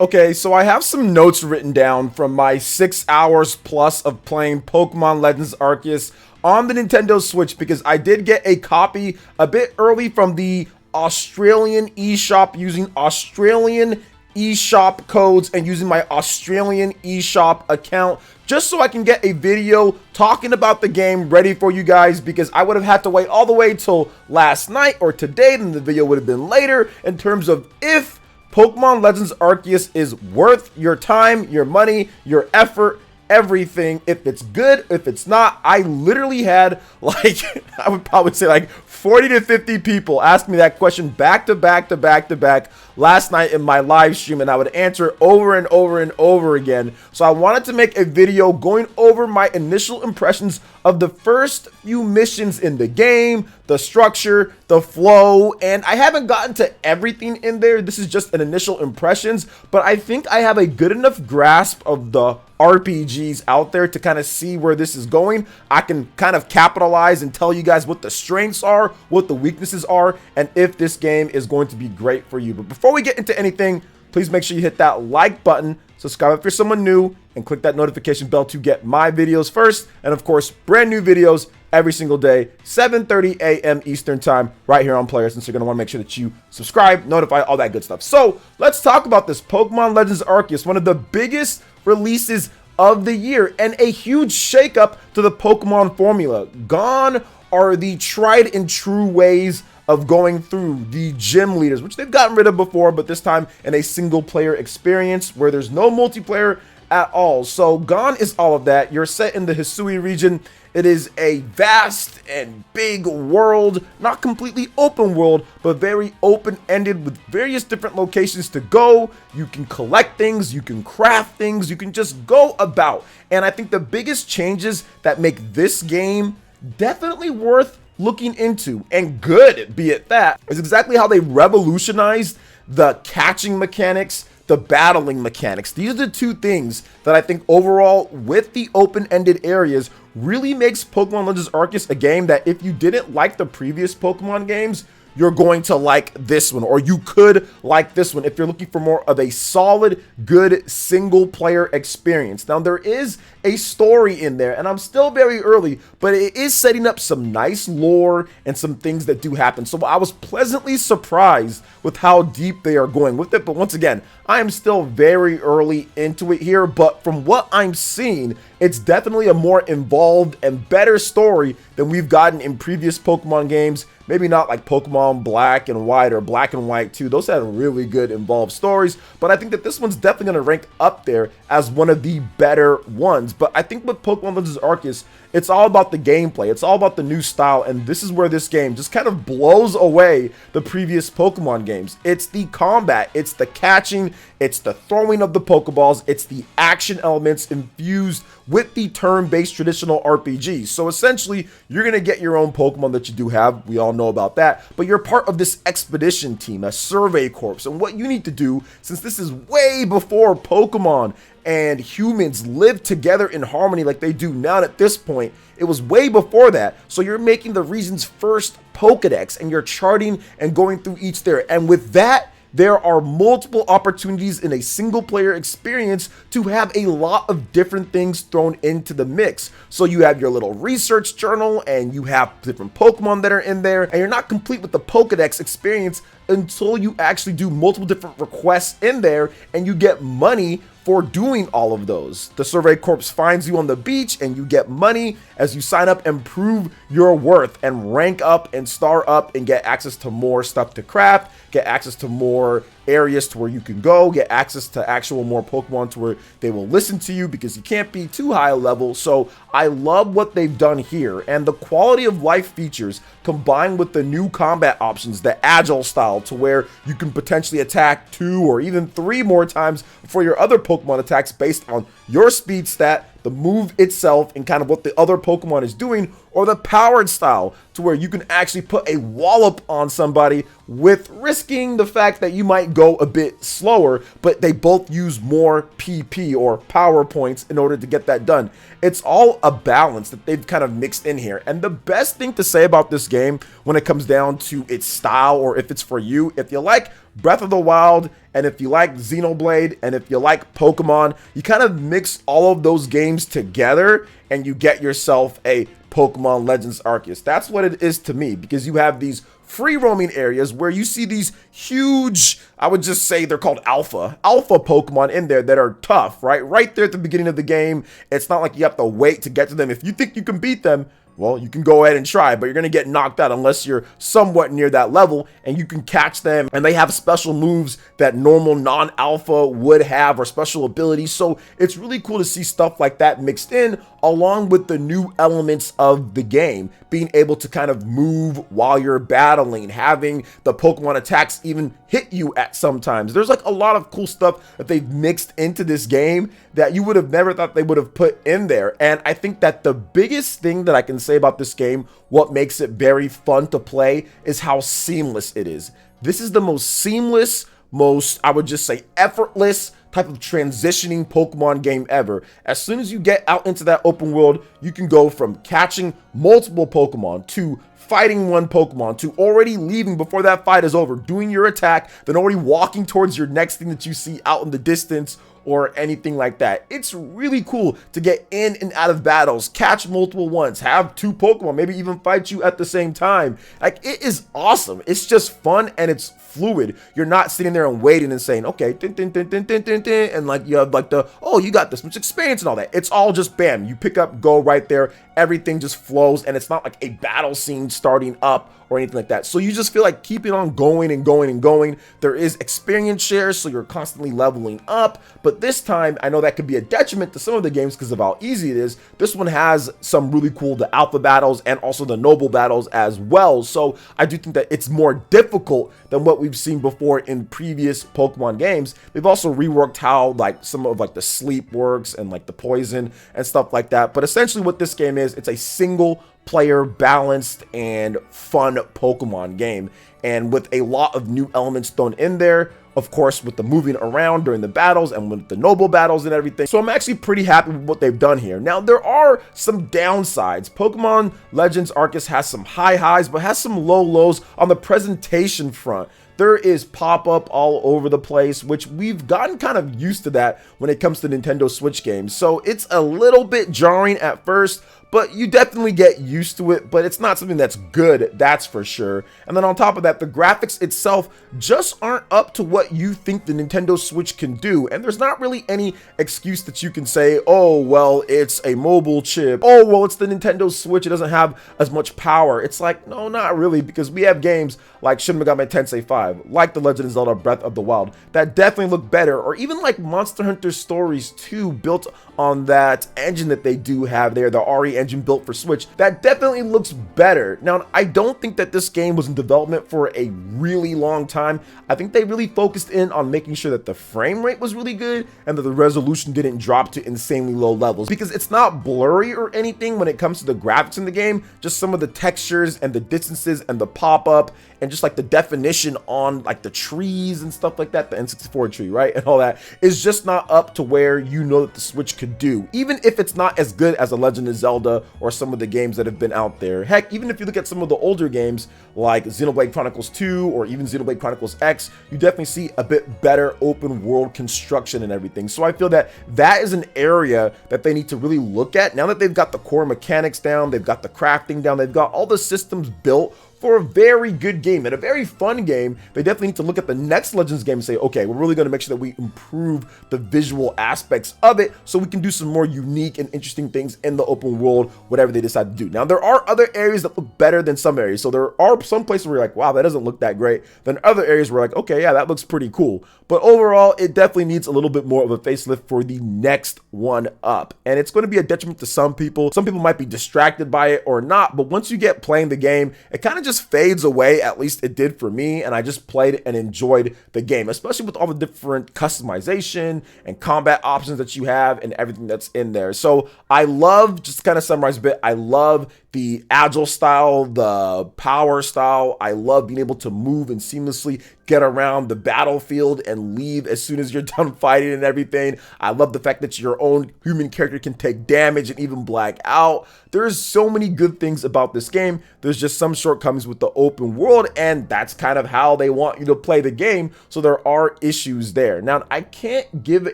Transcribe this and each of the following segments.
Okay, so I have some notes written down from my 6 hours plus of playing Pokemon Legends Arceus on the Nintendo Switch, because I did get a copy a bit early from the Australian eShop using Australian eShop codes and using my Australian eShop account, just so I can get a video talking about the game ready for you guys, because I would have had to wait all the way till last night or today, then the video would have been later in terms of if Pokemon Legends Arceus is worth your time, your money, your effort, everything. If it's good, if it's not. I literally had, like, I would probably say like 40 to 50 people ask me that question back to back to back to back last night in my live stream, and I would answer it over and over and over again. So I wanted to make a video going over my initial impressions of the first few missions in the game, the structure, the flow, and I haven't gotten to everything in there. This is just an initial impressions, but I think I have a good enough grasp of the RPGs out there to kind of see where this is going. I can kind of capitalize and tell you guys what the strengths are, what the weaknesses are, and if this game is going to be great for you. But before we get into anything, please make sure you hit that like button, subscribe if you're someone new, and click that notification bell to get my videos first, and of course, brand new videos every single day, 7:30 a.m. Eastern time, right here on PlayerEssence. So you're going to want to make sure that you subscribe, notify, all that good stuff. So let's talk about this Pokemon Legends Arceus, one of the biggest releases of the year and a huge shakeup to the Pokemon formula. Gone are the tried and true ways of going through the gym leaders, which they've gotten rid of before, but this time in a single player experience where there's no multiplayer at all. So gone is all of that. You're set in the Hisui region. It is a vast and big world, not completely open world, but very open-ended with various different locations to go. You can collect things, you can craft things, you can just go about. And I think the biggest changes that make this game definitely worth looking into, and good be it that, is exactly how they revolutionized the catching mechanics, the battling mechanics. These are the two things that I think overall, with the open-ended areas, really makes Pokemon Legends Arceus a game that if you didn't like the previous Pokemon games, you're going to like this one, or you could like this one if you're looking for more of a solid, good single-player experience. Now, there is a story in there, and I'm still very early, but it is setting up some nice lore and some things that do happen. So I was pleasantly surprised with how deep they are going with it. But once again, I am still very early into it here, but from what I'm seeing, it's definitely a more involved and better story than we've gotten in previous Pokemon games. Maybe not like Pokemon Black and White or Black and White 2. Those had really good involved stories, but I think that this one's definitely going to rank up there as one of the better ones. But I think with Pokemon Legends Arceus, it's all about the gameplay. It's all about the new style, and this is where this game just kind of blows away the previous Pokemon games. It's the combat, it's the catching, it's the throwing of the Pokeballs, it's the action elements infused with the turn-based traditional RPGs. So essentially, you're going to get your own Pokemon that you do have. We all know about that. But you're part of this expedition team, a survey corps. And what you need to do, since this is way before Pokemon and humans live together in harmony like they do now at this point, it was way before that. So you're making the region's first Pokedex, and you're charting and going through each there. And with that, there are multiple opportunities in a single player experience to have a lot of different things thrown into the mix. So you have your little research journal, and you have different Pokemon that are in there, and you're not complete with the Pokedex experience until you actually do multiple different requests in there, and you get money for doing all of those. The Survey Corps finds you on the beach, and you get money as you sign up and prove your worth and rank up and star up and get access to more stuff to craft, get access to more areas to where you can go, get access to actual more Pokemon to where they will listen to you, because you can't be too high a level. So I love what they've done here, and the quality of life features combined with the new combat options, the agile style to where you can potentially attack 2 or even 3 more times for your other Pokemon attacks based on your speed stat, the move itself, and kind of what the other Pokemon is doing, or the powered style to where you can actually put a wallop on somebody with risking the fact that you might go a bit slower, but they both use more PP or power points in order to get that done. It's all a balance that they've kind of mixed in here. And the best thing to say about this game when it comes down to its style, or if it's for you, if you like Breath of the Wild, and if you like Xenoblade, and if you like Pokemon, you kind of mix all of those games together and you get yourself a Pokemon Legends Arceus. That's what it is to me, because you have these free roaming areas where you see these huge, I would just say they're called alpha Pokemon in there that are tough, right there at the beginning of the game. It's not like you have to wait to get to them. If you think you can beat them, well, you can go ahead and try, but you're going to get knocked out unless you're somewhat near that level, and you can catch them, and they have special moves that normal non-alpha would have, or special abilities. So it's really cool to see stuff like that mixed in, along with the new elements of the game, being able to kind of move while you're battling, having the Pokemon attacks even hit you at sometimes. There's like a lot of cool stuff that they've mixed into this game that you would have never thought they would have put in there. And I think that the biggest thing that I can say about this game, what makes it very fun to play, is how seamless it is. This is the most seamless, most, I would just say, effortless type of transitioning Pokemon game ever. As soon as you get out into that open world, you can go from catching multiple Pokemon to fighting one Pokemon to already leaving before that fight is over, doing your attack, then already walking towards your next thing that you see out in the distance, or anything like that. It's really cool to get in and out of battles, catch multiple ones, have two Pokemon, maybe even fight you at the same time. Like, it is awesome. It's just fun and it's fluid. You're not sitting there and waiting and saying, okay, and like you have like the, oh, you got this much experience and all that. It's all just bam, you pick up, go right there. Everything just flows, and it's not like a battle scene starting up or anything like that. So you just feel like keeping on going and going and going. There is experience shares, so you're constantly leveling up. But this time, I know that could be a detriment to some of the games because of how easy it is. This one has some really cool, the alpha battles and also the noble battles as well. So I do think that it's more difficult than what we've seen before in previous Pokemon games. They've also reworked how like some of like the sleep works and like the poison and stuff like that. But essentially what this game is, it's a single player, balanced and fun Pokemon game, and with a lot of new elements thrown in there, of course, with the moving around during the battles and with the noble battles and everything. So I'm actually pretty happy with what they've done here. Now, there are some downsides. Pokemon Legends Arceus has some high highs, but has some low lows on the presentation front. There is pop-up all over the place, which we've gotten kind of used to that when it comes to Nintendo Switch games. So it's a little bit jarring at first, but you definitely get used to it, but it's not something that's good, that's for sure. And then on top of that, the graphics itself just aren't up to what you think the Nintendo Switch can do. And there's not really any excuse that you can say, oh, well, it's a mobile chip. Oh, well, it's the Nintendo Switch, it doesn't have as much power. It's like, no, not really, because we have games like Shin Megami Tensei 5, like The Legend of Zelda Breath of the Wild, that definitely look better, or even like Monster Hunter Stories 2, built on that engine that they do have there, the RE engine built for Switch, that definitely looks better. Now, I don't think that this game was in development for a really long time. I think they really focused in on making sure that the frame rate was really good and that the resolution didn't drop to insanely low levels, because it's not blurry or anything when it comes to the graphics in the game, just some of the textures and the distances and the pop-up and just like the definition on like the trees and stuff like that, the N64 tree, right, and all that is just not up to where you know that the Switch could do, even if it's not as good as The Legend of Zelda or some of the games that have been out there. Heck, even if you look at some of the older games like Xenoblade Chronicles 2 or even Xenoblade Chronicles X, you definitely see a bit better open world construction and everything. So I feel that that is an area that they need to really look at now that they've got the core mechanics down, they've got the crafting down, they've got all the systems built for a very good game and a very fun game. They definitely need to look at the next Legends game and say, okay, we're really going to make sure that we improve the visual aspects of it so we can do some more unique and interesting things in the open world, whatever they decide to do. Now, there are other areas that look better than some areas. So there are some places where you're like, wow, that doesn't look that great. Then other areas where like, okay, yeah, that looks pretty cool. But overall, it definitely needs a little bit more of a facelift for the next one up. And it's going to be a detriment to some people. Some people might be distracted by it or not, but once you get playing the game, it kind of just fades away. At least it did for me, and I just played and enjoyed the game, especially with all the different customization and combat options that you have and everything that's in there. So I love, just to kind of summarize a bit, I love the agile style, the power style. I love being able to move and seamlessly get around the battlefield and leave as soon as you're done fighting and everything. I love the fact that your own human character can take damage and even black out. There's so many good things about this game. There's just some shortcomings with the open world, and that's kind of how they want you to play the game, so there are issues there. Now, I can't give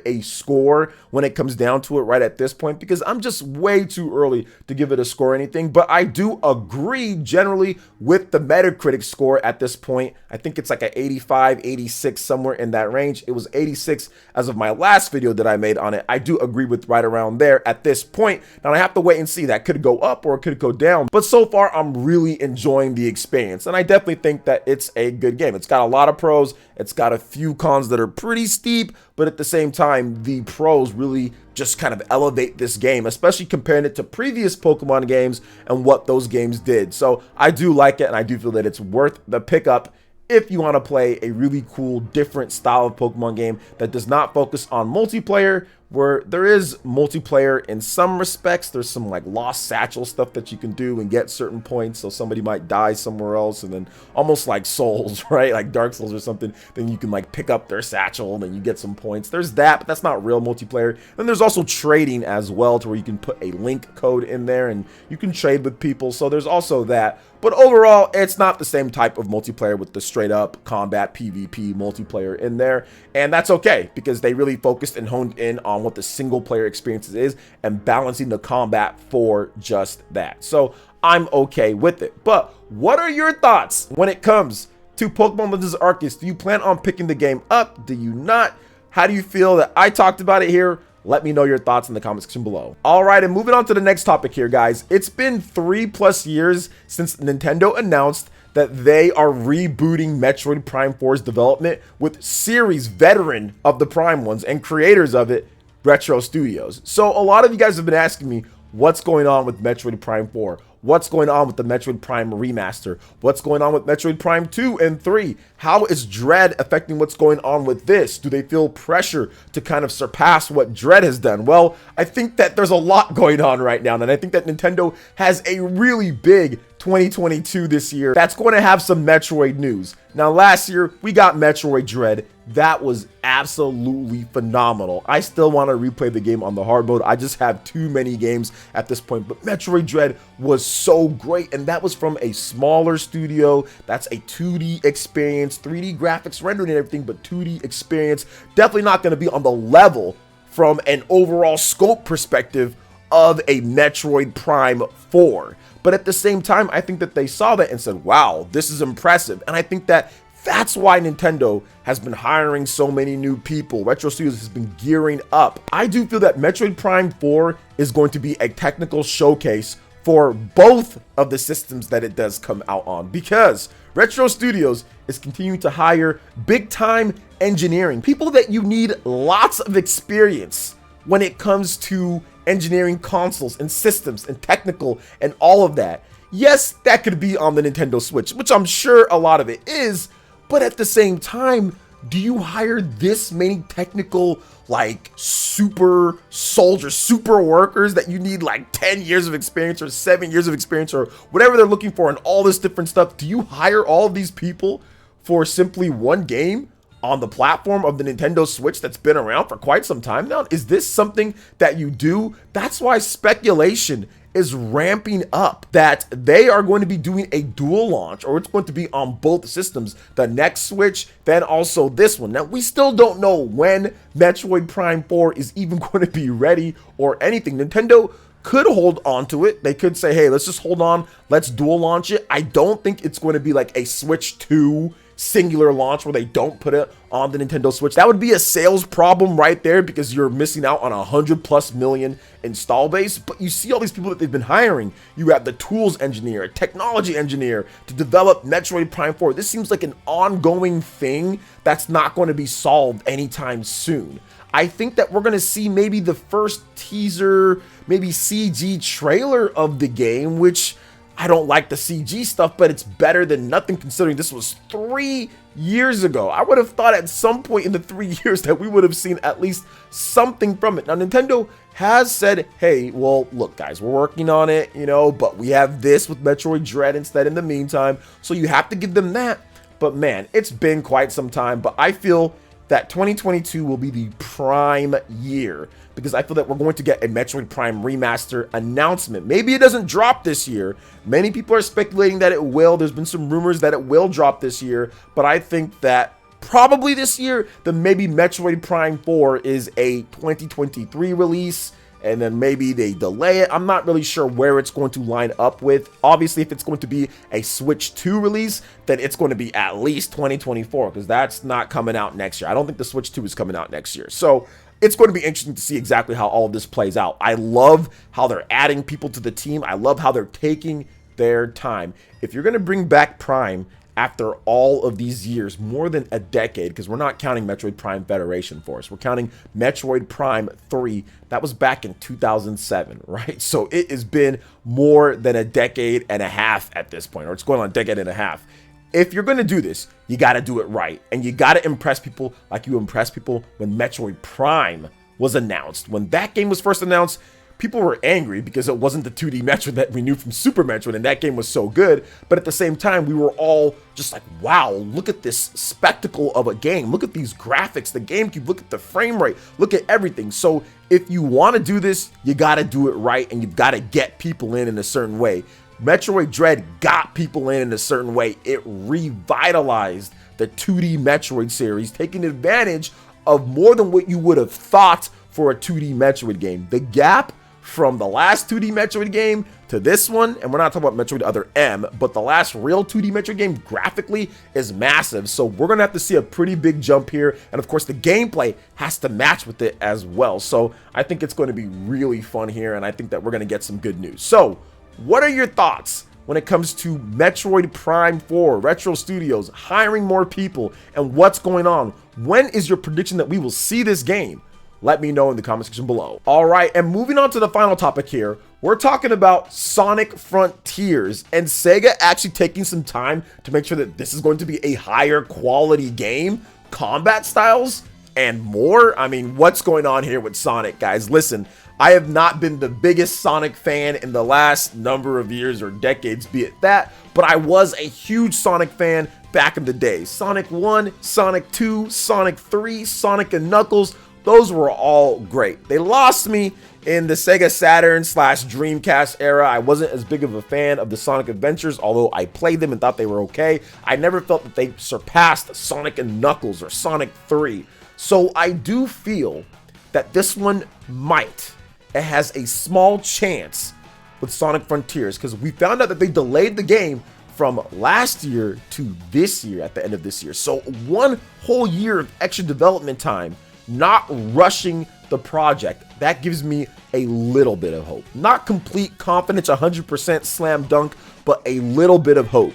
a score when it comes down to it right at this point because I'm just way too early to give it a score or anything, but I do agree generally with the Metacritic score at this point. I think it's like an 85, 86, somewhere in that range. It was 86 as of my last video that I made on it. I do agree with right around there at this point. Now, I have to wait and see. That could go up or it could go down, but so far I'm really enjoying the experience, and I definitely think that it's a good game. It's got a lot of pros. It's got a few cons that are pretty steep, but at the same time, the pros really just kind of elevate this game, especially comparing it to previous Pokemon games and what those games did. So I do like it, and I do feel that it's worth the pickup if you want to play a really cool, different style of Pokemon game that does not focus on multiplayer, where there is multiplayer in some respects. There's some like lost satchel stuff that you can do and get certain points, so somebody might die somewhere else, and then almost like Souls, right, like Dark Souls or something, then you can like pick up their satchel and then you get some points. There's that, but that's not real multiplayer. And there's also trading as well, to where you can put a link code in there and you can trade with people, so there's also that. But overall, it's not the same type of multiplayer with the straight up combat PvP multiplayer in there. And that's okay, because they really focused and honed in on what the single player experience is and balancing the combat for just that. So I'm okay with it. But what are your thoughts when it comes to Pokemon Legends Arceus? Do you plan on picking the game up? Do you not? How do you feel that I talked about it here? Let me know your thoughts in the comment section below. All right, and moving on to the next topic here, guys. It's been 3+ years since Nintendo announced that they are rebooting Metroid Prime 4's development with series veteran of the Prime ones and creators of it, Retro Studios. So a lot of you guys have been asking me, what's going on with Metroid Prime 4? What's going on with the Metroid Prime remaster? What's going on with Metroid Prime 2 and 3? How is Dread affecting what's going on with this? Do they feel pressure to kind of surpass what Dread has done? Well, I think that there's a lot going on right now, and I think that Nintendo has a really big 2022 this year that's going to have some Metroid news. Now, last year, we got Metroid Dread. That was absolutely phenomenal. I still want to replay the game on the hard mode. I just have too many games at this point, but Metroid Dread was so great, and that was from a smaller studio. That's a 2D experience, 3D graphics rendering and everything, but 2D experience. Definitely not going to be on the level from an overall scope perspective of a Metroid Prime 4. But at the same time, I think that they saw that and said, wow, this is impressive. And I think that that's why Nintendo has been hiring so many new people. Retro Studios has been gearing up. I do feel that Metroid Prime 4 is going to be a technical showcase for both of the systems that it does come out on, because Retro Studios is continuing to hire big-time engineering, people that you need lots of experience when it comes to engineering consoles and systems and technical and all of that. Yes, that could be on the Nintendo Switch, which I'm sure a lot of it is, but at the same time, do you hire this many technical, like, super soldiers, super workers that you need like 10 years of experience or 7 years of experience or whatever they're looking for and all this different stuff? Do you hire all of these people for simply one game on the platform of the Nintendo Switch that's been around for quite some time now? Is this something that you do? That's why speculation is ramping up that they are going to be doing a dual launch, or it's going to be on both systems, the next Switch, then also this one. Now, we still don't know when Metroid Prime 4 is even going to be ready or anything. Nintendo could hold on to it. They could say, hey, let's just hold on, let's dual launch it. I don't think it's going to be like a Switch 2 singular launch where they don't put it on the Nintendo Switch. That would be a sales problem right there, because you're missing out on 100+ million install base. But you see all these people that they've been hiring. You have the tools engineer, a technology engineer to develop Metroid Prime 4. This seems like an ongoing thing that's not going to be solved anytime soon. I think that we're going to see maybe the first teaser, maybe CG trailer of the game, which I don't like the CG stuff, but it's better than nothing considering this was 3 years ago. I would have thought at some point in the 3 years that we would have seen at least something from it. Now, Nintendo has said, hey, well, look, guys, we're working on it, you know, but we have this with Metroid Dread instead in the meantime. So you have to give them that. But man, it's been quite some time, but I feel that 2022 will be the prime year because I feel that we're going to get a Metroid Prime remaster announcement. Maybe it doesn't drop this year. Many people are speculating that it will. There's been some rumors that it will drop this year, but I think that probably this year, then maybe Metroid Prime 4 is a 2023 release, and then maybe they delay it. I'm not really sure where it's going to line up with. Obviously, if it's going to be a Switch 2 release, then it's going to be at least 2024, because that's not coming out next year. I don't think the Switch 2 is coming out next year. So it's going to be interesting to see exactly how all of this plays out. I love how they're adding people to the team. I love how they're taking their time. If you're going to bring back Prime after all of these years, more than a decade, because we're not counting Metroid Prime Federation Force. We're counting Metroid Prime 3. That was back in 2007, right? So it has been more than a decade and a half at this point, or it's going on a decade and a half. If you're going to do this, you got to do it right. And you got to impress people like you impressed people when Metroid Prime was announced. When that game was first announced, people were angry because it wasn't the 2D Metroid that we knew from Super Metroid, and that game was so good. But at the same time, we were all just like, wow, look at this spectacle of a game. Look at these graphics, the GameCube, look at the frame rate, look at everything. So if you want to do this, you got to do it right, and you've got to get people in a certain way. Metroid Dread got people in a certain way. It revitalized the 2D Metroid series, taking advantage of more than what you would have thought for a 2D Metroid game. The gap from the last 2D Metroid game to this one, and we're not talking about Metroid Other M, but the last real 2D Metroid game graphically is massive. So we're going to have to see a pretty big jump here. And of course, the gameplay has to match with it as well. So I think it's going to be really fun here, and I think that we're going to get some good news. So what are your thoughts when it comes to Metroid Prime 4, Retro Studios, hiring more people, and what's going on? When is your prediction that we will see this game? Let me know in the comment section below. All right, and moving on to the final topic here, we're talking about Sonic Frontiers and Sega actually taking some time to make sure that this is going to be a higher quality game, combat styles, and more. I mean, what's going on here with Sonic, guys? Listen, I have not been the biggest Sonic fan in the last number of years or decades, be it that, but I was a huge Sonic fan back in the day. Sonic 1, Sonic 2, Sonic 3, Sonic and Knuckles, those were all great. They lost me in the Sega Saturn / Dreamcast era. I wasn't as big of a fan of the Sonic Adventures, although I played them and thought they were okay. I never felt that they surpassed Sonic and Knuckles or Sonic 3. So I do feel that this one might. It has a small chance with Sonic Frontiers because we found out that they delayed the game from last year to this year at the end of this year. So 1 whole year of extra development time, not rushing the project. That gives me a little bit of hope. Not complete confidence, 100% slam dunk, but a little bit of hope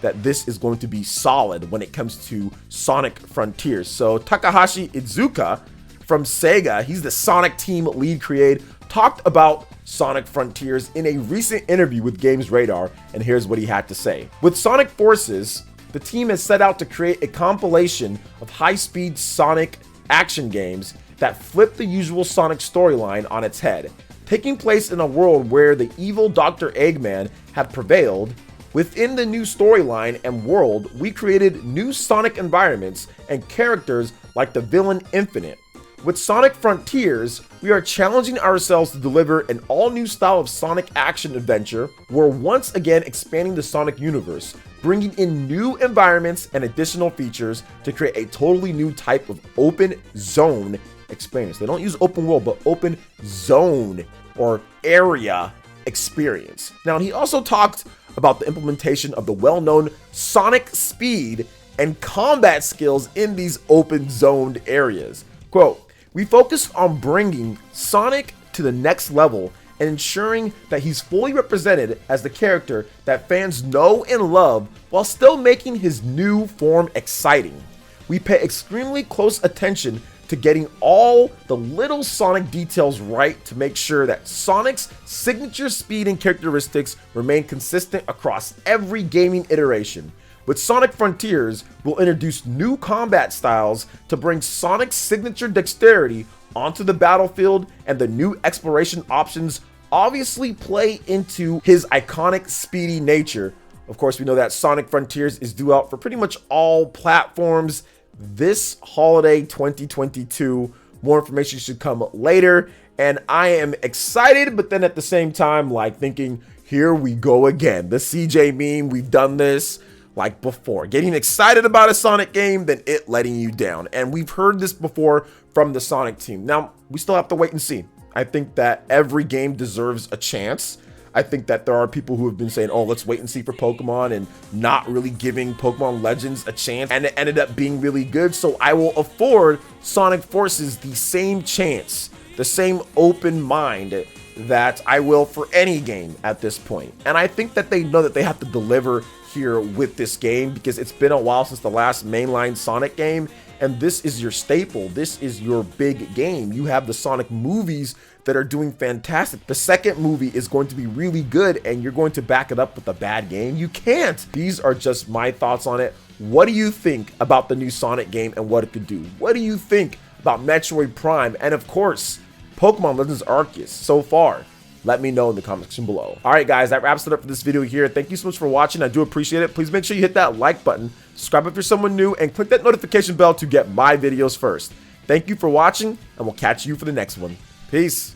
that this is going to be solid when it comes to Sonic Frontiers. So Takahashi Iizuka from Sega, he's the Sonic team lead creator, talked about Sonic Frontiers in a recent interview with Games Radar, and here's what he had to say. With Sonic Forces, the team has set out to create a compilation of high-speed Sonic action games that flip the usual Sonic storyline on its head. Taking place in a world where the evil Dr. Eggman had prevailed, within the new storyline and world, we created new Sonic environments and characters like the villain Infinite. With Sonic Frontiers, we are challenging ourselves to deliver an all-new style of Sonic action adventure. We're once again expanding the Sonic universe, bringing in new environments and additional features to create a totally new type of open zone experience. They don't use open world, but open zone or area experience. Now, he also talked about the implementation of the well-known Sonic speed and combat skills in these open zoned areas. Quote, "We focused on bringing Sonic to the next level and ensuring that he's fully represented as the character that fans know and love while still making his new form exciting. We pay extremely close attention to getting all the little Sonic details right to make sure that Sonic's signature speed and characteristics remain consistent across every gaming iteration. With Sonic Frontiers, we'll introduce new combat styles to bring Sonic's signature dexterity onto the battlefield, and the new exploration options obviously play into his iconic speedy nature. Of course, we know that Sonic Frontiers is due out for pretty much all platforms this holiday 2022. More information should come later, and I am excited, but then at the same time, like thinking, here we go again. The CJ meme, we've done this like before. Getting excited about a Sonic game, then it letting you down. And we've heard this before from the Sonic team. Now, we still have to wait and see. I think that every game deserves a chance. I think that there are people who have been saying, oh, let's wait and see for Pokemon, and not really giving Pokemon Legends a chance, and it ended up being really good. So I will afford Sonic Forces the same chance, the same open mind that I will for any game at this point. And I think that they know that they have to deliver here with this game, because it's been a while since the last mainline Sonic game, and this is your staple. This is your big game. You have the Sonic movies that are doing fantastic. The second movie is going to be really good, and you're going to back it up with a bad game? You can't. These are just my thoughts on it. What do you think about the new Sonic game and what it could do? What do you think about Metroid Prime, and of course, Pokemon Legends Arceus so far? Let me know in the comment section below. All right, guys, that wraps it up for this video here. Thank you so much for watching. I do appreciate it. Please make sure you hit that like button, subscribe if you're someone new, and click that notification bell to get my videos first. Thank you for watching, and we'll catch you for the next one. Peace.